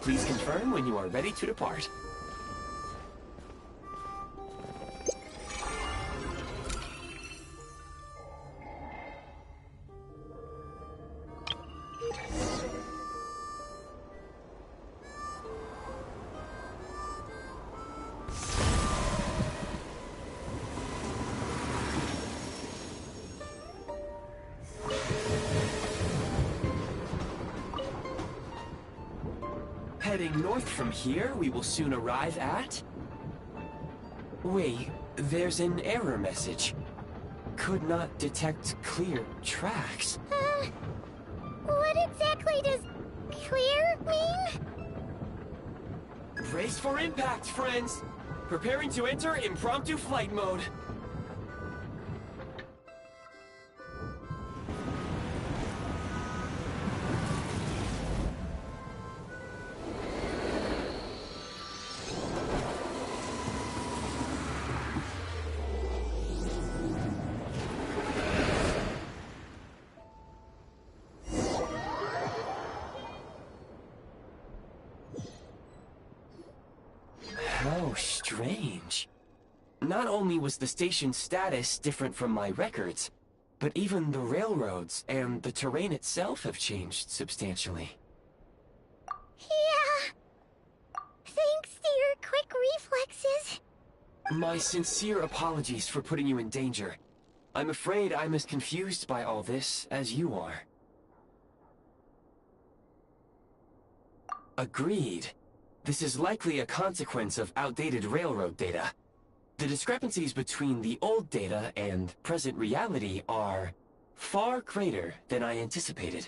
Please confirm when you are ready to depart. Heading north from here, we will soon arrive at... Wait, there's an error message. Could not detect clear tracks. What exactly does clear mean? Brace for impact, friends! Preparing to enter impromptu flight mode. How strange. Not only was the station's status different from my records, but even the railroads and the terrain itself have changed substantially. Yeah. Thanks to your quick reflexes. My sincere apologies for putting you in danger. I'm afraid I'm as confused by all this as you are. Agreed. This is likely a consequence of outdated railroad data. The discrepancies between the old data and present reality are far greater than I anticipated.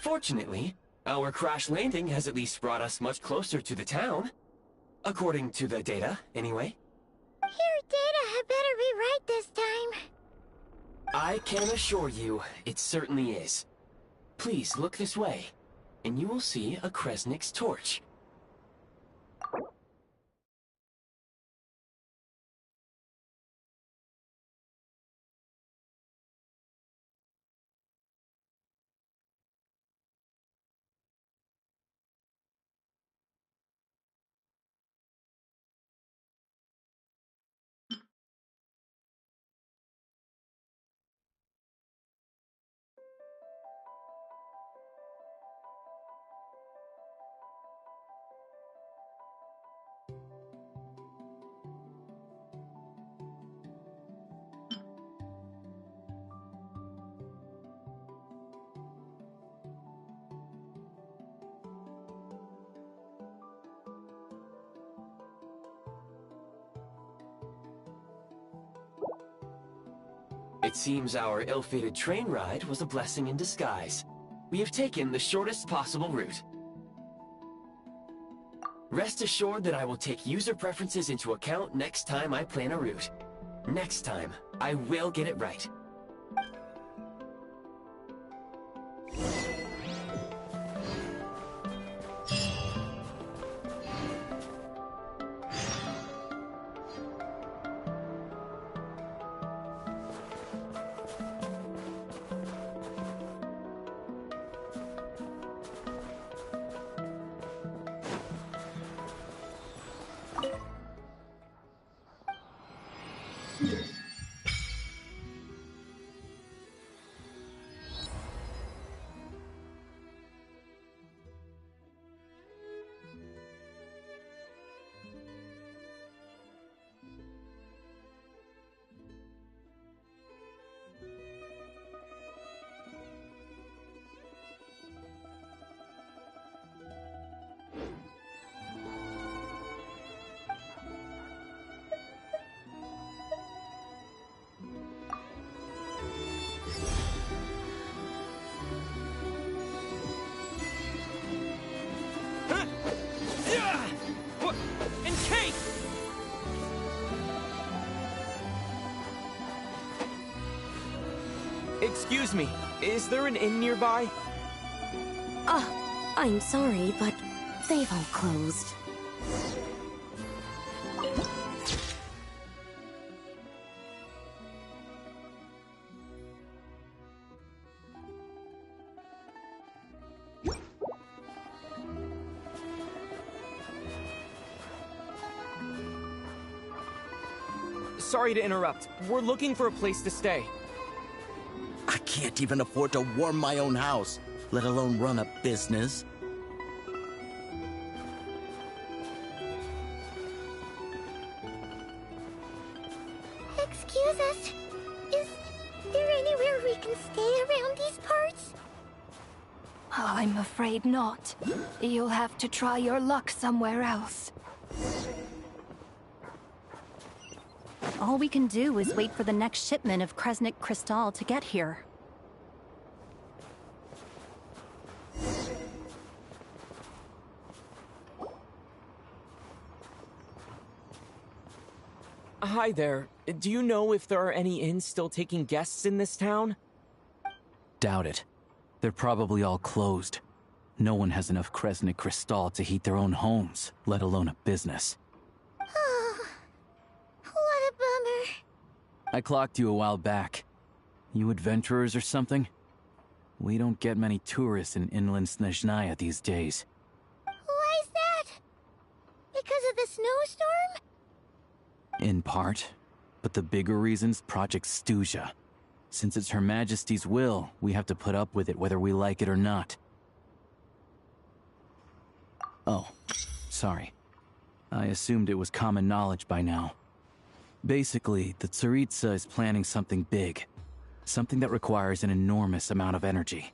Fortunately, our crash landing has at least brought us much closer to the town. According to the data, anyway. Your data had better be right this time. I can assure you, it certainly is. Please look this way, and you will see a Kresnik's torch. It seems our ill-fated train ride was a blessing in disguise. We have taken the shortest possible route. Rest assured that I will take user preferences into account next time I plan a route. Next time, I will get it right. Excuse me, is there an inn nearby? I'm sorry, but they've all closed. sorry to interrupt. We're looking for a place to stay. I can't even afford to warm my own house, let alone run a business. Excuse us. Is there anywhere we can stay around these parts? I'm afraid not. You'll have to try your luck somewhere else. All we can do is wait for the next shipment of Kresnik Crystal to get here. Hi there. Do you know if there are any inns still taking guests in this town? Doubt it. They're probably all closed. No one has enough Kresnik Crystal to heat their own homes, let alone a business. Oh, what a bummer. I clocked you a while back. You adventurers or something? We don't get many tourists in Impact-Snezhnaya these days. Why is that? Because of the snowstorm? In part. But the bigger reason's Project Snezhnaya. Since it's Her Majesty's will, we have to put up with it whether we like it or not. Oh, sorry. I assumed it was common knowledge by now. Basically, the Tsaritsa is planning something big. Something that requires an enormous amount of energy.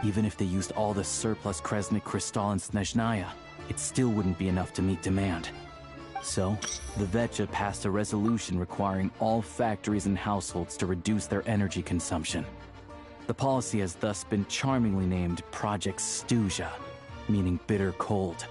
Even if they used all the surplus Kresnik Crystal in Snezhnaya, it still wouldn't be enough to meet demand. So, the Vetcha passed a resolution requiring all factories and households to reduce their energy consumption. The policy has thus been charmingly named Project Snezhnaya, meaning bitter cold.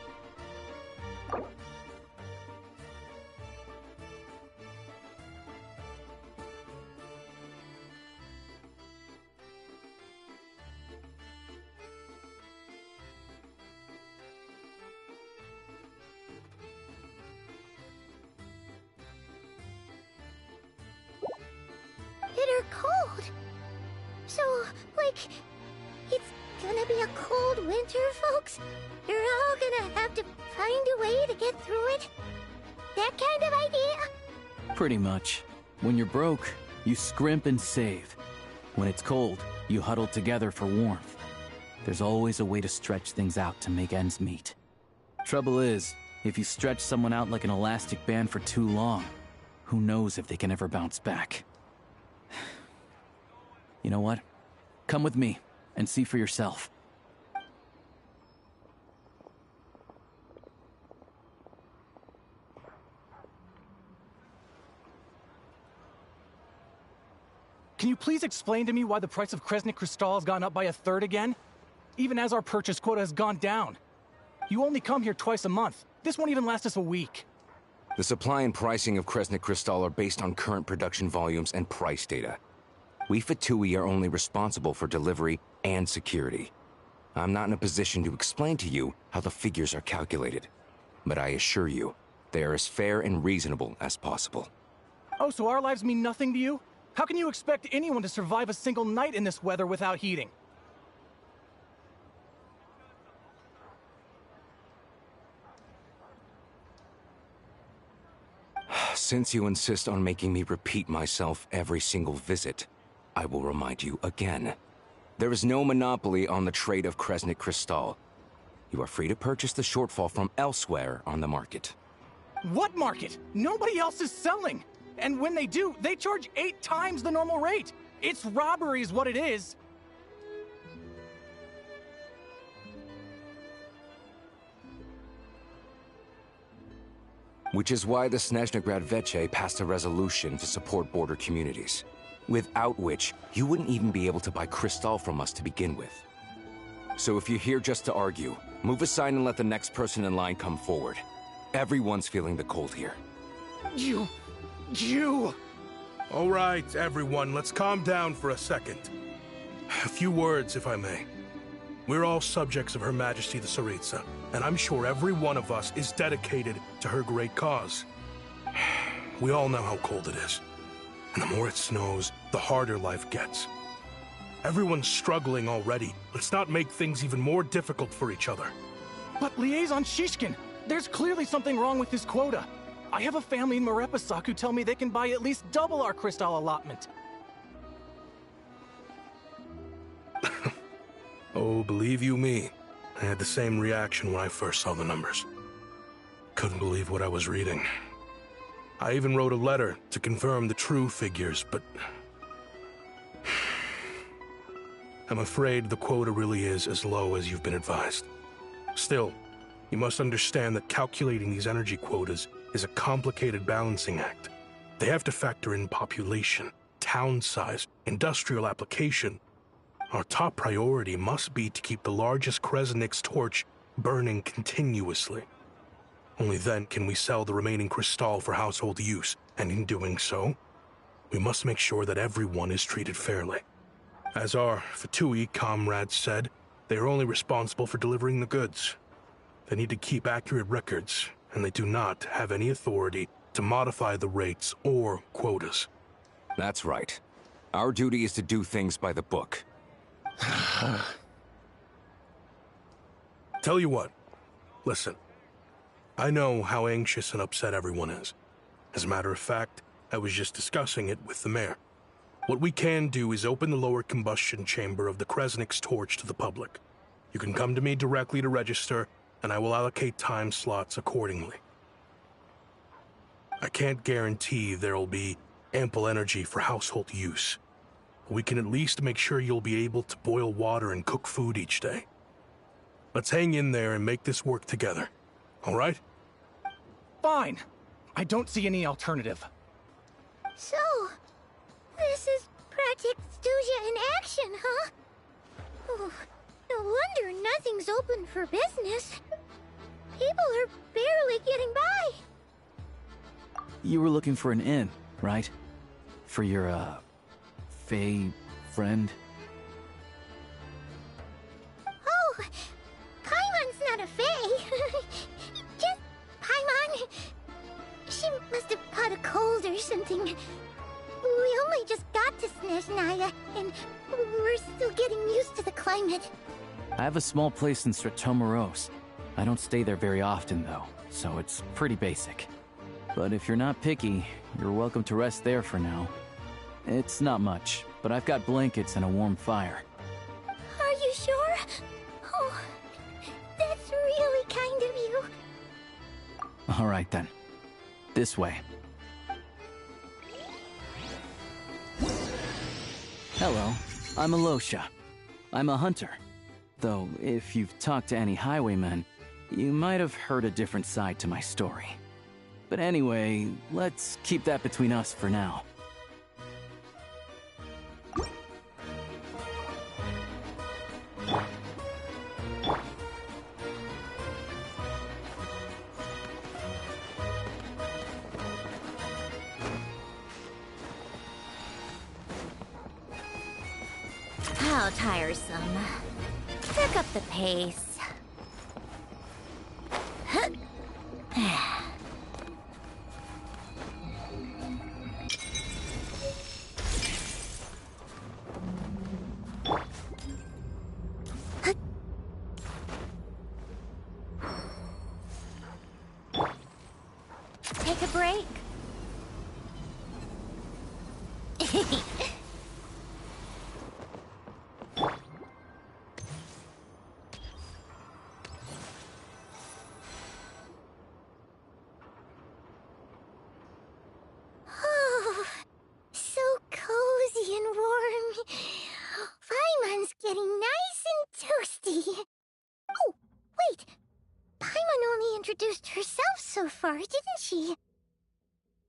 Bitter cold. So, like, it's gonna be a cold winter, folks? You're all gonna have to find a way to get through it? That kind of idea? Pretty much. When you're broke, you scrimp and save. When it's cold, you huddle together for warmth. There's always a way to stretch things out to make ends meet. Trouble is, if you stretch someone out like an elastic band for too long, who knows if they can ever bounce back. You know what? Come with me, and see for yourself. Can you please explain to me why the price of Kresnik Crystal has gone up by 1/3 again? Even as our purchase quota has gone down. You only come here twice a month. This won't even last us a week. The supply and pricing of Kresnik Crystal are based on current production volumes and price data. We Fatui are only responsible for delivery and security. I'm not in a position to explain to you how the figures are calculated, but I assure you, they are as fair and reasonable as possible. Oh, so our lives mean nothing to you? How can you expect anyone to survive a single night in this weather without heating? Since you insist on making me repeat myself every single visit, I will remind you again. There is no monopoly on the trade of Kresnik Crystal. You are free to purchase the shortfall from elsewhere on the market. What market? Nobody else is selling! And when they do, they charge 8 times the normal rate! It's robbery is what it is! Which is why the Snezhnegrad Veche passed a resolution to support border communities, without which you wouldn't even be able to buy crystal from us to begin with. So if you're here just to argue, move aside and let the next person in line come forward. Everyone's feeling the cold here. You... All right, everyone, let's calm down for a second. A few words, if I may. We're all subjects of Her Majesty the Tsaritsa, and I'm sure every one of us is dedicated to her great cause. We all know how cold it is, and the more it snows, the harder life gets. Everyone's struggling already. Let's not make things even more difficult for each other. But Liaison Shishkin, there's clearly something wrong with this quota. I have a family in Marepasak who tell me they can buy at least double our crystal allotment. Oh, believe you me, I had the same reaction when I first saw the numbers. Couldn't believe what I was reading. I even wrote a letter to confirm the true figures, but I'm afraid the quota really is as low as you've been advised. Still, you must understand that calculating these energy quotas is a complicated balancing act. They have to factor in population, town size, industrial application. Our top priority must be to keep the largest Kresnik's torch burning continuously. Only then can we sell the remaining crystal for household use, and in doing so, we must make sure that everyone is treated fairly. As our Fatui comrades said, they are only responsible for delivering the goods. They need to keep accurate records, and they do not have any authority to modify the rates or quotas. That's right. Our duty is to do things by the book. Tell you what, listen. I know how anxious and upset everyone is. As a matter of fact, I was just discussing it with the mayor. What we can do is open the lower combustion chamber of the Kresnik's torch to the public. You can come to me directly to register, and I will allocate time slots accordingly. I can't guarantee there'll be ample energy for household use. We can at least make sure you'll be able to boil water and cook food each day. Let's hang in there and make this work together, all right? Fine. I don't see any alternative. So, this is Project Stuja in action, huh? Oh, no wonder nothing's open for business. People are barely getting by. You were looking for an inn, right? For your, Fae friend? Oh, Paimon's not a Fae. Just Paimon. She must have caught a cold or something. We only just got to Snezhnaya, and we're still getting used to the climate. I have a small place in Stratomaros. I don't stay there very often, though, so it's pretty basic. But if you're not picky, you're welcome to rest there for now. It's not much, but I've got blankets and a warm fire. Are you sure? Oh, that's really kind of you. All right, then. This way. Hello, I'm Alosha. I'm a hunter. Though, if you've talked to any highwaymen, you might have heard a different side to my story. But anyway, let's keep that between us for now. How tiresome. Pick up the pace. Take a break. Oh, so cozy and warm. Paimon's getting nice and toasty. Oh, wait. Paimon only introduced herself so far, didn't she?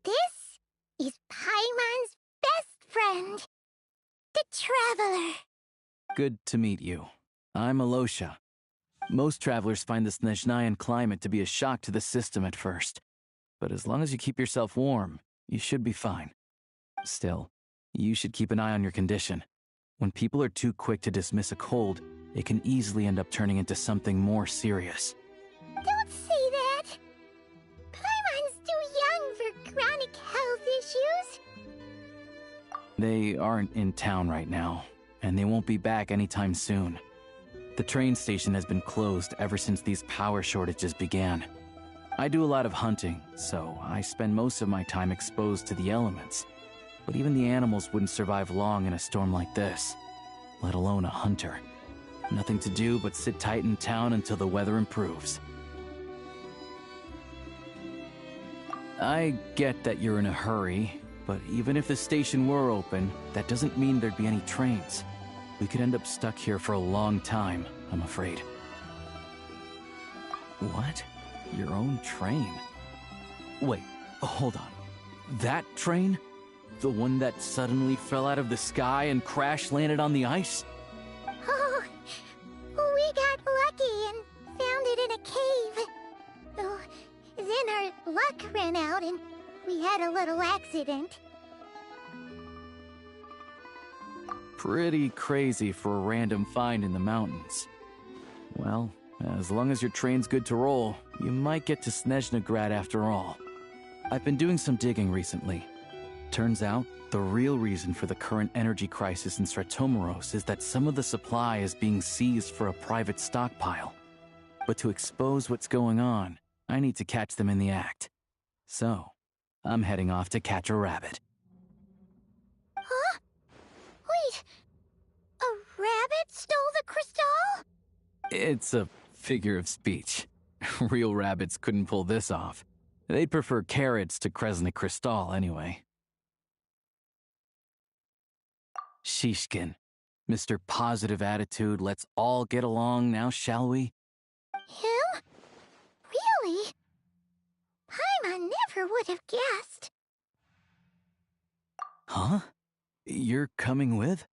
This is Paimon's best friend, the Traveler. Good to meet you. I'm Alosha. Most travelers find the Snezhnayan climate to be a shock to the system at first. But as long as you keep yourself warm, you should be fine. Still, you should keep an eye on your condition. When people are too quick to dismiss a cold, it can easily end up turning into something more serious. Don't say that! Paimon's too young for chronic health issues. They aren't in town right now, and they won't be back anytime soon. The train station has been closed ever since these power shortages began. I do a lot of hunting, so I spend most of my time exposed to the elements. But even the animals wouldn't survive long in a storm like this, let alone a hunter. Nothing to do but sit tight in town until the weather improves. I get that you're in a hurry, but even if the station were open, that doesn't mean there'd be any trains. We could end up stuck here for a long time, I'm afraid. What? Your own train? Wait, hold on. That train? The one that suddenly fell out of the sky and crash-landed on the ice? Oh, we got lucky and found it in a cave. Oh, then our luck ran out and we had a little accident. Pretty crazy for a random find in the mountains. Well, as long as your train's good to roll, you might get to Snezhnaya after all. I've been doing some digging recently. Turns out, the real reason for the current energy crisis in Stratomeros is that some of the supply is being seized for a private stockpile. But to expose what's going on, I need to catch them in the act. So, I'm heading off to catch a rabbit. Huh? Wait, a rabbit stole the crystal? It's a figure of speech. Real rabbits couldn't pull this off. They'd prefer carrots to Kresnik Crystal anyway. Shishkin, Mr. Positive Attitude, let's all get along now, shall we? Him? Really? Paimon never would have guessed. Huh? You're coming with?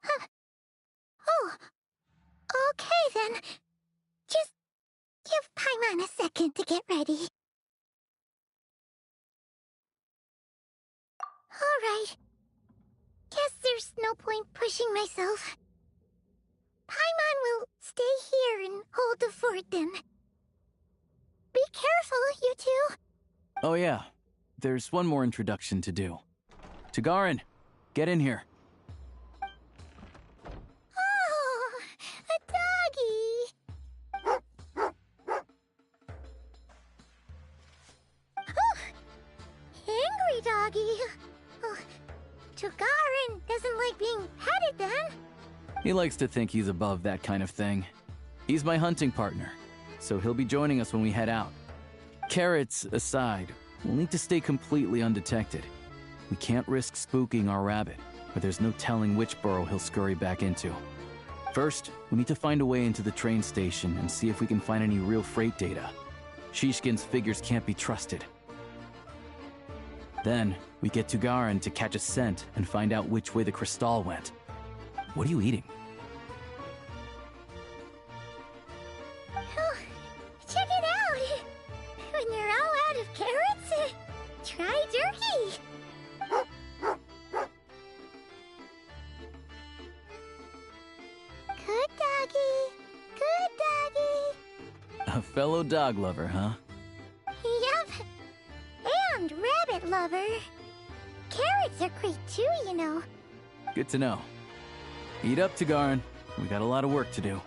Huh. Oh, okay then. Just give Paimon a second to get ready. Alright. Guess there's no point pushing myself. Paimon will stay here and hold the fort then. Be careful, you two. Oh yeah, there's one more introduction to do. Tagarin, get in here. Oh, a doggy. Oh, angry doggy. Oh, Tagarin doesn't like being petted then. He likes to think he's above that kind of thing. He's my hunting partner, so he'll be joining us when we head out. Carrots aside, we'll need to stay completely undetected. We can't risk spooking our rabbit, but there's no telling which burrow he'll scurry back into. First, we need to find a way into the train station and see if we can find any real freight data. Shishkin's figures can't be trusted. Then, we get Tagarin to catch a scent and find out which way the crystal went. What are you eating? Oh, check it out! When you're all out of carrots, try jerky! Good doggy, good doggy. A fellow dog lover, huh? Yup. And rabbit lover. Carrots are great too, you know. Good to know. Eat up, Tagarin. We got a lot of work to do.